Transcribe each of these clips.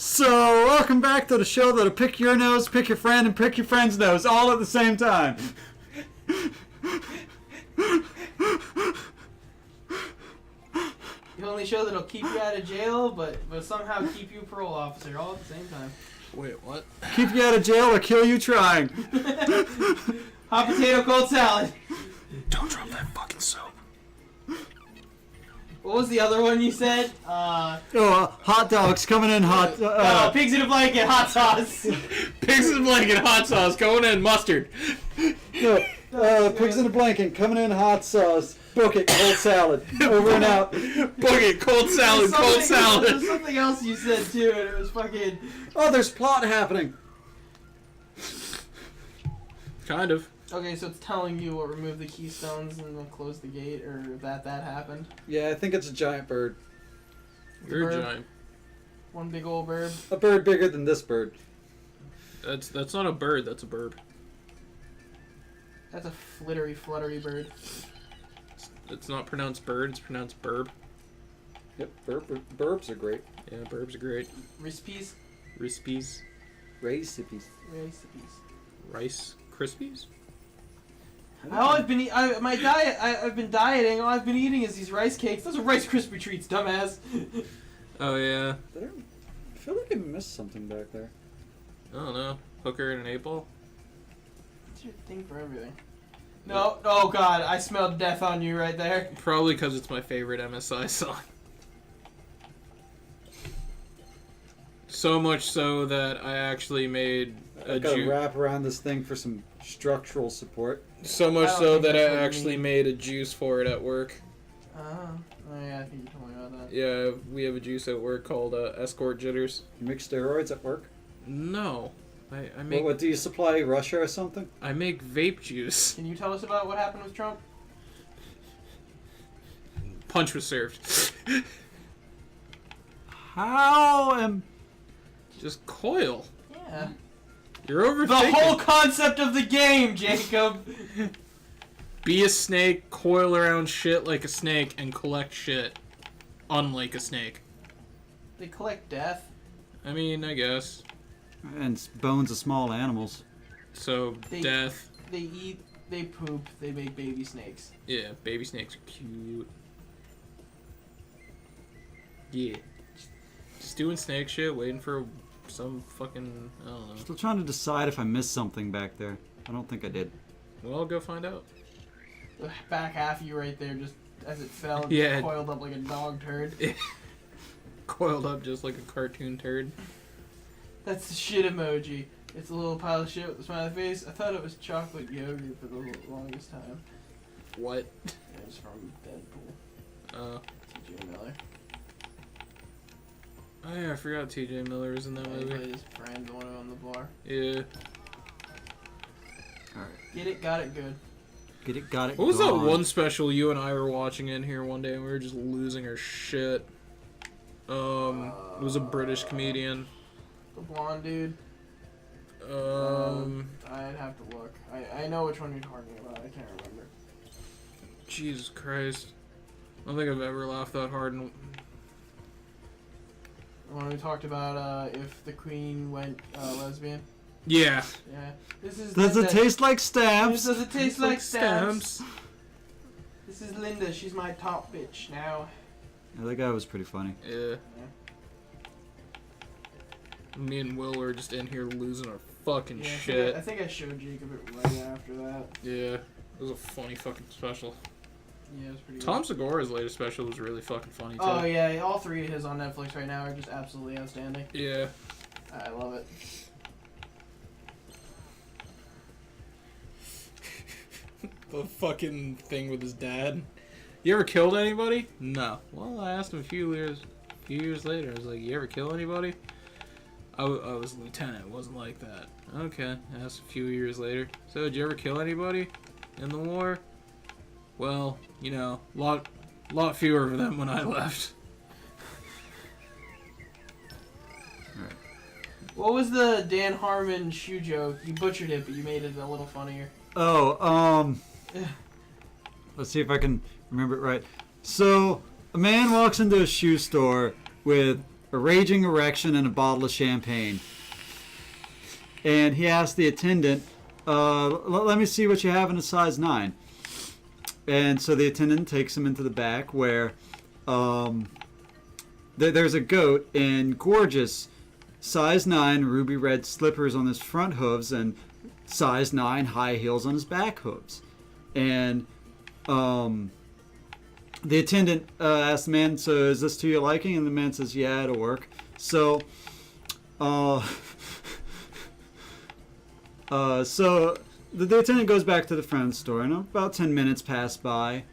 So, welcome back to the show that'll pick your nose, pick your friend, and pick your friend's nose all at the same time. The only show that'll keep you out of jail, but somehow keep you parole officer all at the same time. Wait, what? Keep you out of jail or kill you trying. Hot potato cold salad. Don't drop that fucking soap. What was the other one you said? Hot dogs coming in hot. Pigs in a blanket, hot sauce. Pigs in a blanket, hot sauce, going in mustard. Pigs in a blanket coming in hot sauce. Book it, cold salad. Over and out. Book it, cold salad, cold salad. There's something else you said too, and it was fucking. Oh, there's plot happening. Kind of. Okay, so it's telling you what remove the keystones and then close the gate, or that happened. Yeah, I think it's a giant bird. You're a giant. One big old bird. A bird bigger than this bird. That's not a bird. That's a burb. That's a fluttery bird. It's not pronounced bird. It's pronounced burb. Yep, burbs are great. Yeah, burbs are great. Recipes. Recipes. Recipes. Rice Krispies. I've been dieting. All I've been eating is these rice cakes. Those are Rice Krispie treats, dumbass. Oh yeah. I feel like I missed something back there. I don't know. Hooker and an 8-ball. What's your thing for everything? No. Oh god, I smelled death on you right there. Probably because it's my favorite MSI song. So much so that I actually made I gotta wrap around this thing for some structural support. So much so that I actually made a juice for it at work. Oh yeah, I think you told me about that. Yeah, we have a juice at work called Escort Jitters. You make steroids at work? No. I make... What, do you supply Russia or something? I make vape juice. Can you tell us about what happened with Trump? Punch was served. How am... Just coil. Yeah. You're overthinking. The whole concept of the game, Jacob! Be a snake, coil around shit like a snake, and collect shit unlike a snake. They collect death. I mean, I guess. And bones of small animals. So, death. They eat, they poop, they make baby snakes. Yeah, baby snakes are cute. Yeah. Just doing snake shit, waiting for some fucking, I don't know. Still trying to decide if I missed something back there. I don't think I did. Well, I'll go find out. The back half of you right there, just as it fell, Yeah. coiled up like a dog turd. Coiled up just like a cartoon turd. That's the shit emoji. It's a little pile of shit with a smiley face. I thought it was chocolate yogurt for the longest time. What? It was from Deadpool. T.J. Miller. Oh yeah, I forgot T.J. Miller was in that He movie. played his friend, the one on the bar. Yeah. Alright. Get it, got it, good. Get it, got it, What was that gone. one special you and I were watching in here one day and we were just losing our shit? It was a British comedian. The blonde dude. I'd have to look. I know which one you're talking about. I can't remember. Jesus Christ. I don't think I've ever laughed that hard. When we talked about if the Queen went lesbian. Yeah. Yeah. This is. Does Linda. it taste like stamps? Does it taste like stamps? This is Linda. She's my top bitch now. Yeah, that guy was pretty funny. Yeah. Me and Will were just in here losing our fucking shit. I think I showed Jacob it right after that. Yeah. It was a funny fucking special. Yeah, it was pretty Tom good. Segura's latest special was really fucking funny too. Oh yeah, all three of his on Netflix right now are just absolutely outstanding. Yeah. I love it. The fucking thing with his dad. You ever killed anybody? No. Well, I asked him a few years later. I was like, you ever kill anybody? I was a lieutenant. It wasn't like that. Okay. I asked a few years later. So, did you ever kill anybody in the war? Well, you know, lot fewer of them when I left. Alright. What was the Dan Harmon shoe joke? You butchered it, but you made it a little funnier. Oh, let's see if I can remember it right. So, a man walks into a shoe store with a raging erection, and a bottle of champagne. And he asked the attendant, let me see what you have in a size 9. And so the attendant takes him into the back where there's a goat in gorgeous size 9 ruby red slippers on his front hooves and size 9 high heels on his back hooves. And the attendant asked the man, so is this to your liking? And the man says, yeah, it'll work. So, so the attendant goes back to the front store, and about 10 minutes pass by,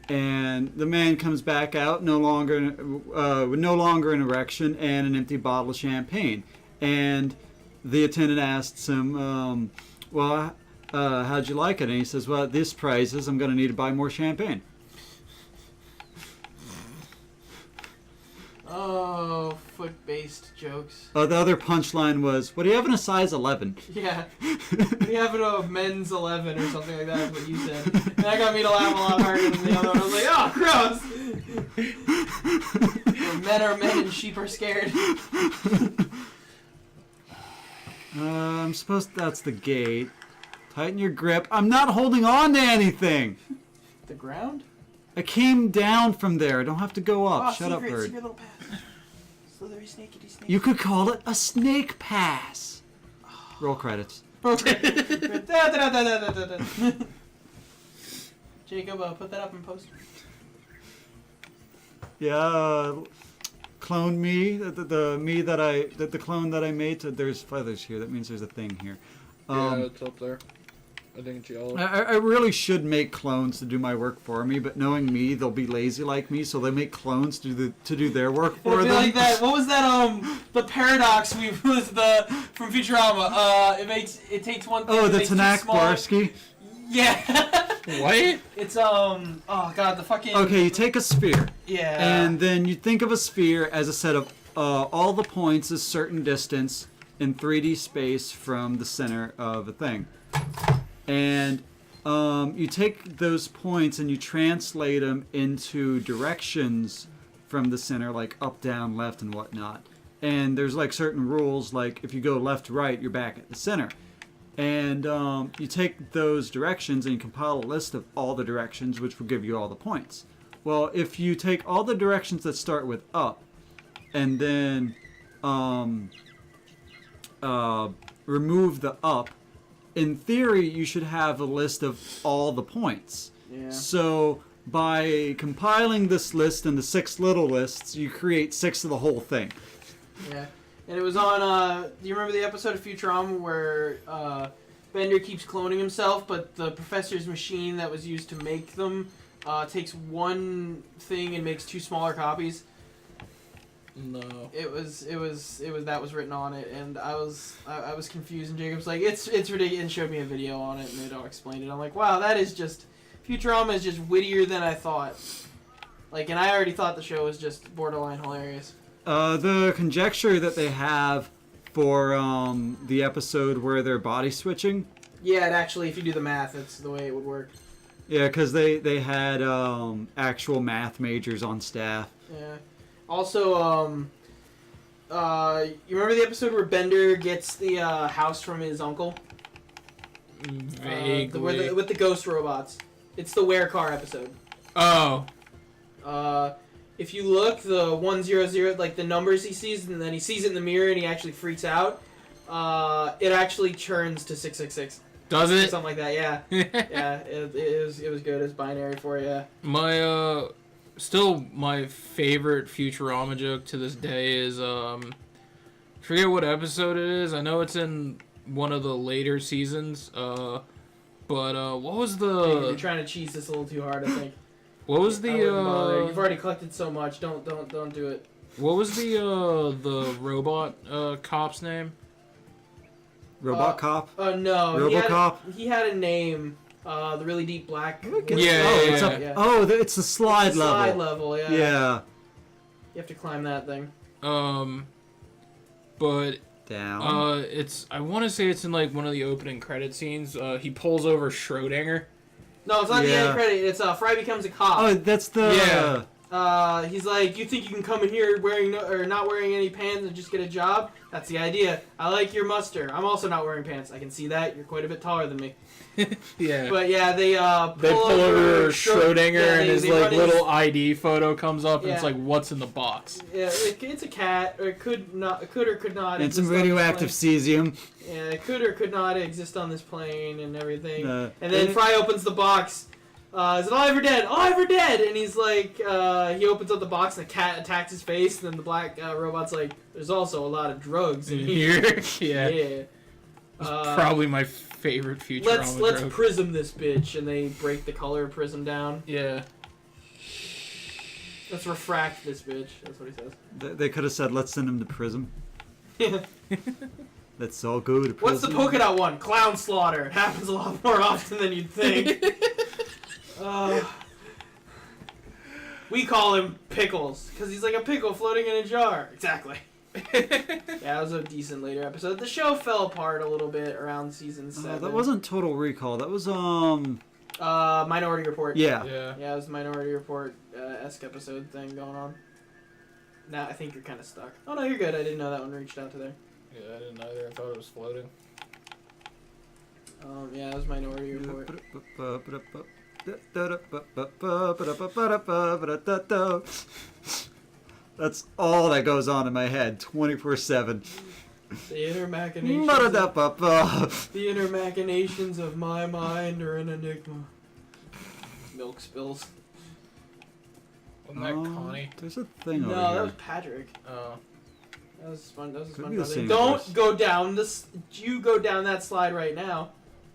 and the man comes back out, with no longer an erection and an empty bottle of champagne. And the attendant asks him, well, how'd you like it? And he says, well, at this prices, I'm going to need to buy more champagne. Oh, foot-based jokes. The other punchline was, what do you have in a size 11? Yeah. We have a men's 11 or something like that, is what you said. And that got me to laugh a lot harder than the other one. I was like, oh, gross! Where men are men and sheep are scared. I'm supposed that's the gate. Tighten your grip. I'm not holding on to anything! The ground? I came down from there. I don't have to go up. Oh, Shut up, bird. Secret little path. Slithery, snaky, snake. You could call it a snake pass. Roll credits. Jacob, put that up in post. Yeah, clone me. The clone that I made. There's feathers here. That means there's a thing here. Yeah, it's up there. I think it's yellow. I really should make clones to do my work for me, but knowing me, they'll be lazy like me, so they make clones to do their work for them. Like that. What was that? The paradox was from Futurama. It takes one thing. Oh, the makes two Tanak small. Barsky. Yeah. What? It's oh god, the fucking. Okay, you take a sphere. Yeah. And then you think of a sphere as a set of all the points a certain distance in 3D space from the center of a thing. And you take those points and you translate them into directions from the center, like up, down, left, and whatnot. And there's like certain rules, like if you go left to right, you're back at the center. And you take those directions and you compile a list of all the directions, which will give you all the points. Well, if you take all the directions that start with up, and then remove the up, in theory, you should have a list of all the points. Yeah. So by compiling this list into 6 little lists, you create 6 of the whole thing. Yeah. And it was on, do you remember the episode of Futurama where Bender keeps cloning himself, but the professor's machine that was used to make them takes one thing and makes 2 smaller copies? No. It was that was written on it, and I was confused, and Jacob's like, it's ridiculous, and showed me a video on it, and they all explained it. I'm like, wow, that is just, Futurama is just wittier than I thought. Like, and I already thought the show was just borderline hilarious. The conjecture that they have for the episode where they're body switching. Yeah, it actually, if you do the math, that's the way it would work. Yeah, because they had actual math majors on staff. Yeah. Also, you remember the episode where Bender gets the house from his uncle? Vaguely. With the ghost robots. It's the Where Car episode. Oh. If you look, the 100, like the numbers he sees, and then he sees it in the mirror and he actually freaks out, it actually churns to 666. Does it? Something like that, yeah. Yeah, it was good. It was binary for you. Still my favorite Futurama joke to this day is, forget what episode it is. I know it's in one of the later seasons, but what was the... You're trying to cheese this a little too hard, I think. What was the, You've already collected so much, don't do it. What was the robot, cop's name? Robot Cop? No. RoboCop? He had a name. The really deep black. Yeah. It's the slide it's the level. Slide level, yeah. Yeah. You have to climb that thing. But down. I want to say it's in like one of the opening credit scenes. He pulls over Schrodinger. No, it's not the end credit. It's Fry becomes a cop. Oh, that's the. Yeah. He's like, you think you can come in here wearing or not wearing any pants and just get a job? That's the idea. I like your muster. I'm also not wearing pants. I can see that. You're quite a bit taller than me. Yeah. But yeah, they pull over Schrodinger and his like little his... ID photo comes up and Yeah. it's like, what's in the box? Yeah, it's a cat, or it could or could not. And some radioactive cesium. Yeah, it could or could not exist on this plane and everything. Uh, and then Fry opens the box. Is it alive or dead? Alive or dead? And he's like, he opens up the box and the cat attacks his face. And then the black robot's like, there's also a lot of drugs in here. Yeah. Yeah. Probably my favorite Futurama Let's joke. prism this bitch, and they break the color prism down. Yeah. Let's refract this bitch. That's what he says. They could have said, let's send him to Prism. Yeah. Let's all go to Prism. What's the polka dot one? Clown slaughter. It happens a lot more often than you'd think. We call him Pickles, because he's like a pickle floating in a jar. Exactly. Yeah, that was a decent later episode. The show fell apart a little bit around season 7. That wasn't Total Recall. That was, Minority Report. Yeah. Yeah, it was the Minority Report esque episode thing going on. Now I think you're kind of stuck. Oh no, you're good. I didn't know that one reached out to there. Yeah, I didn't either. I thought it was floating. Yeah, it was Minority Report. That's all that goes on in my head 24/7. The inner machinations. The inner machinations of my mind are an enigma. Milk spills. Wasn't that Connie? There's a thing No, over that here. was Patrick. Oh. That was fun. That was Could fun. be the same Don't voice. go down this. You go down that slide right now.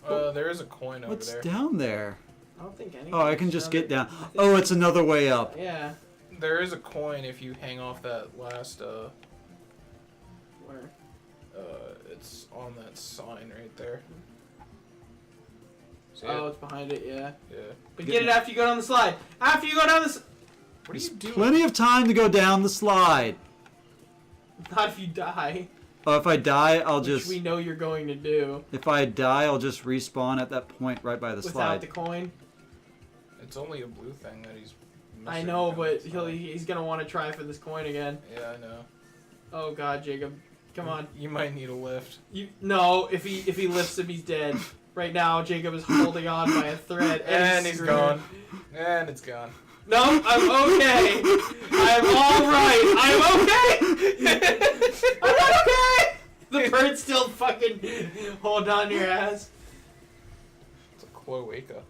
There is a coin over What's there. down there? I don't think anything. Oh, I can just get down. Oh, it's another way up. Yeah. There is a coin if you hang off that last, Where? it's on that sign right there. See Oh, it? it's behind it. Yeah. Yeah. But get it after you go down the slide. After you go down this. What are you doing? Plenty of time to go down the slide. Not if you die. Oh, if I die, I'll Which just... we know you're going to do. If I die, I'll just respawn at that point right by the Without slide. the coin. It's only a blue thing that he's missing. I know, but It's not- he's gonna want to try for this coin again. Yeah, I know. Oh God, Jacob, come on. You might need a lift. No, if he lifts him, he's dead. Right now, Jacob is holding on by a thread, And he's screwed. gone. And it's gone. No, I'm okay. I'm all right. I'm okay. I'm not okay. The bird's still fucking holding on to your ass. It's a cloaca.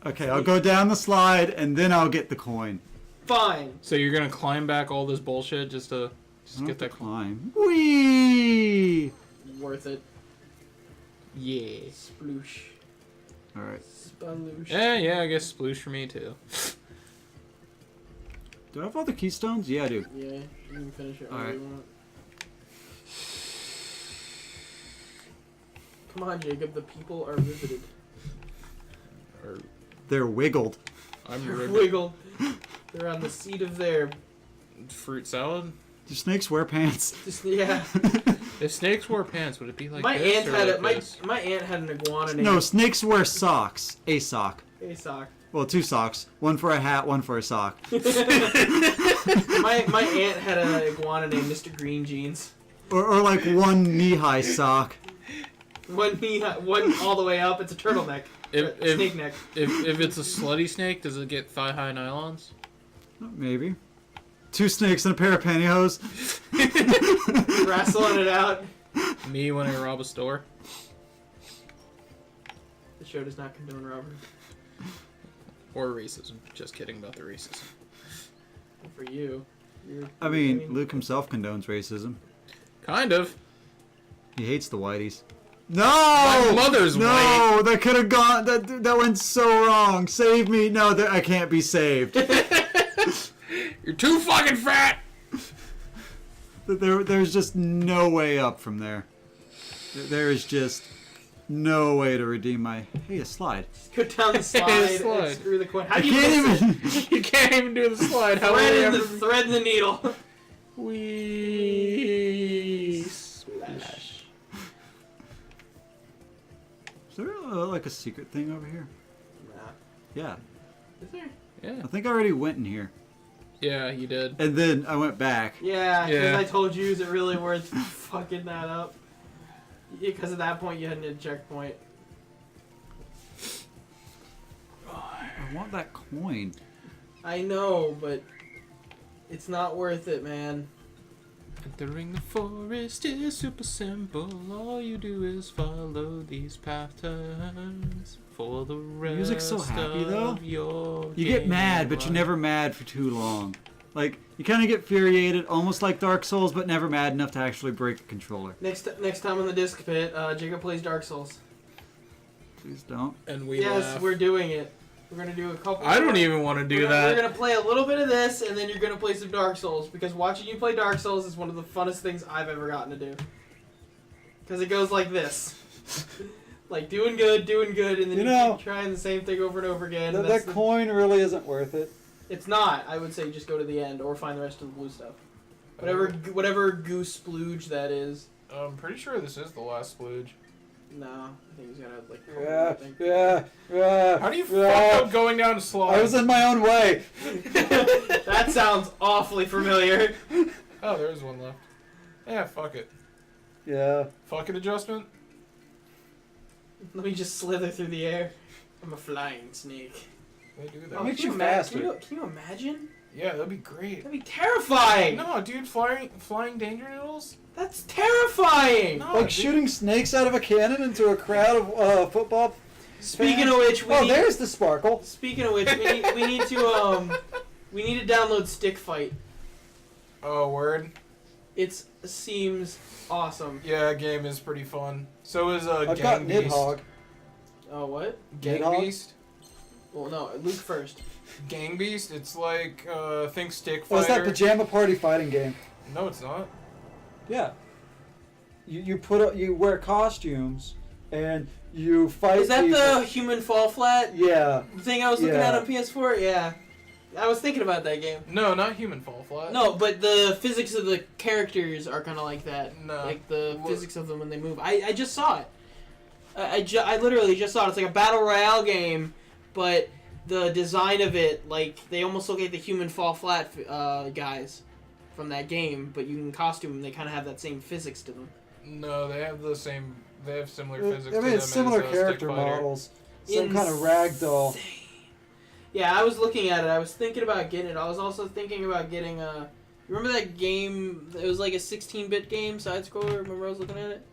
Okay, I'll go down the slide, and then I'll get the coin. Fine. So you're gonna climb back all this bullshit just to I don't get have that to climb. Whee! Worth it. Yeah. Sploosh. Alright. Sploosh. Yeah, I guess sploosh for me too. Do I have all the keystones? Yeah, I do. Yeah, you can finish it. Alright. You want. Come on, Jacob. The people are riveted. Or They're wiggled. I'm They're ribbed. wiggled. They're on the seat of their. Fruit salad. Do snakes wear pants? Just yeah. If snakes wore pants, would it be like My this aunt or had like a, this? my aunt had an iguana named No, snakes wear socks. A sock. Hey sock. Well, 2 socks. One for a hat, one for a sock. My aunt had an iguana named Mr. Green Jeans. Or like one knee-high sock. One knee, one all the way up. It's a turtleneck. Snake neck. If it's a slutty snake, does it get thigh-high nylons? Maybe. 2 snakes and a pair of pantyhose. Wrestling it out. Me when I rob a store? The show does not condone robbery. Or racism. Just kidding about the racism. For you. I mean, Luke himself condones racism. Kind of. He hates the whiteys. No! My mother's no, white. that could have gone. That went so wrong. Save me. No, I can't be saved. You're too fucking fat! There's just no way up from there. There is just no way to redeem my... Hey, a slide. Go down the slide, Slide. and screw the coin. How I do you can't miss it? even... You can't even do the slide. How Thread in the needle. We Splash. Is there like a secret thing over here? Nah. Yeah. Is there? Yeah. I think I already went in here. Yeah, you did. And then I went back. Yeah, because Yeah. I told you, is it really worth fucking that up? Because at that point you hadn't hit a checkpoint. I want that coin. I know, but it's not worth it, man. Entering the forest is super simple. All you do is follow these patterns for the rest Music's so happy, though. of your You get game mad, but you're life. never mad for too long. Like, you kind of get infuriated, almost like Dark Souls, but never mad enough to actually break a controller. Next time on the disc pit, Jacob plays Dark Souls. Please don't. And we Yes, laugh. we're doing it. We're gonna do a couple. I don't more. even want to do We're that. gonna play a little bit of this, and then you're gonna play some Dark Souls, because watching you play Dark Souls is one of the funnest things I've ever gotten to do. Because it goes like this. Like, doing good, and then You you know, keep trying the same thing over and over again. and that's That coin really isn't worth it. It's not. I would say just go to the end, or find the rest of the blue stuff. Whatever goose splooge that is. I'm pretty sure this is the last splooge. No, I think he's gonna, like... Yeah. How do you fuck up going down a slide? I was in my own way. That sounds awfully familiar. Oh, there's one left. Yeah, fuck it. Yeah. Fuck it adjustment. Let me just slither through the air. I'm a flying snake. They do It that. makes can you ima- faster. Can you imagine? Yeah, that'd be great. That'd be terrifying! No, dude, flying danger noodles? That's terrifying! No, Like dude. shooting snakes out of a cannon into a crowd of football. Speaking of which, there's the sparkle. Speaking of which, we need to download Stick Fight. Oh, word. It seems awesome. Yeah, game is pretty fun. So is I've got Gang Beast. Nidhogg. Oh, what? Gang Nidhogg? Beast. Well, no, Luke first. Gang Beast. It's like think Stick Oh, it's that Fighter. pajama party fighting game. No, it's not. Yeah. You wear costumes and you fight. Is that people. the human fall flat Yeah. thing I was looking at Yeah. on PS4? Yeah. I was thinking about that game. No, not Human Fall Flat. No, but the physics of the characters are kind of like that. No. Like the What- physics of them when they move. I just saw it. I literally just saw it. It's like a battle royale game, but the design of it, like, they almost look like the human fall flat guys from that game, but you can costume them. They kind of have that same physics to them. No, they have the same. They have similar I physics. mean, to them it's similar as, Stick character Fighter. models. Some kind of ragdoll. Insane. Yeah, I was looking at it. I was thinking about getting it. I was also thinking about getting a... Remember that game? It was like a 16-bit game, side-scroller. Remember I was looking at it?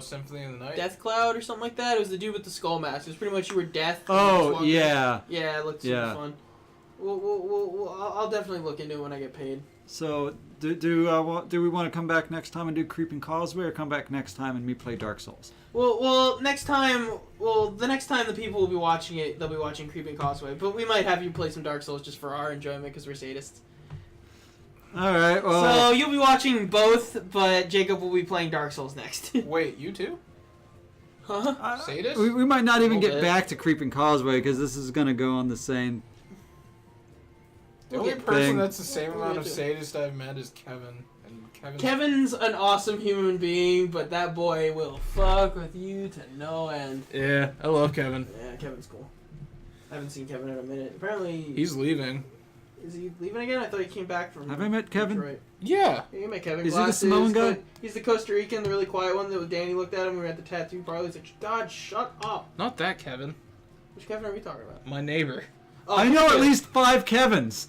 Symphony of the Night. Death Cloud or something like that. It was the dude with the skull mask. It was pretty much you were Death. and you just Oh walked in. yeah. Yeah, it looked super Yeah. fun. I'll definitely look into it when I get paid. So do we want to come back next time and do Creeping Causeway, or come back next time and me play Dark Souls? Well, next time. Well, the next time the people will be watching it, they'll be watching Creeping Causeway. But we might have you play some Dark Souls just for our enjoyment because we're sadists. All right. So Well. you'll be watching both, but Jacob will be playing Dark Souls next. Wait, you too? Huh? Sadist? We might not even Little get bit. back to Creeping Causeway because this is gonna go on the same. The only Thing. person that's the same We'll amount get of to it. sadist I've met is Kevin. And Kevin's an awesome human being, but that boy will fuck with you to no end. Yeah, I love Kevin. Yeah, Kevin's cool. I haven't seen Kevin in a minute. Apparently, He's leaving. is he leaving again? I thought he came back from. Have I met Kevin? Detroit. Yeah. Yeah, you met Kevin. Is he the Glasses, Samoan guy? He's the Costa Rican, the really quiet one. That was Danny looked at him. We were at the tattoo parlor. He's like, "God, shut up." Not that Kevin. Which Kevin are we talking about? My neighbor. Oh, I know at yeah. least 5 Kevins.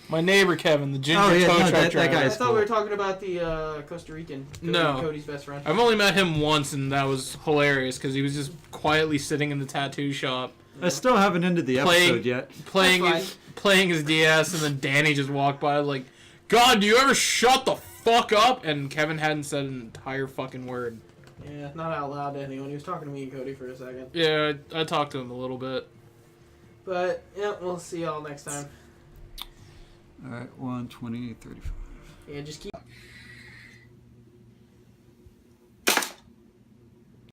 My neighbor Kevin, the ginger Oh, yeah, tow no, truck that driver. I guy's thought cool. we were talking about the Costa Rican. No. Cody's best friend. I've only met him once, and that was hilarious because he was just quietly sitting in the tattoo shop I still haven't ended the Playing- episode yet. That's playing his DS, and then Danny just walked by like, "God, do you ever shut the fuck up?" And Kevin hadn't said an entire fucking word. Yeah, not out loud to anyone. He was talking to me and Cody for a second. Yeah, I talked to him a little bit. But yeah, we'll see y'all next time. All right, 1:20, 35. Yeah, just keep.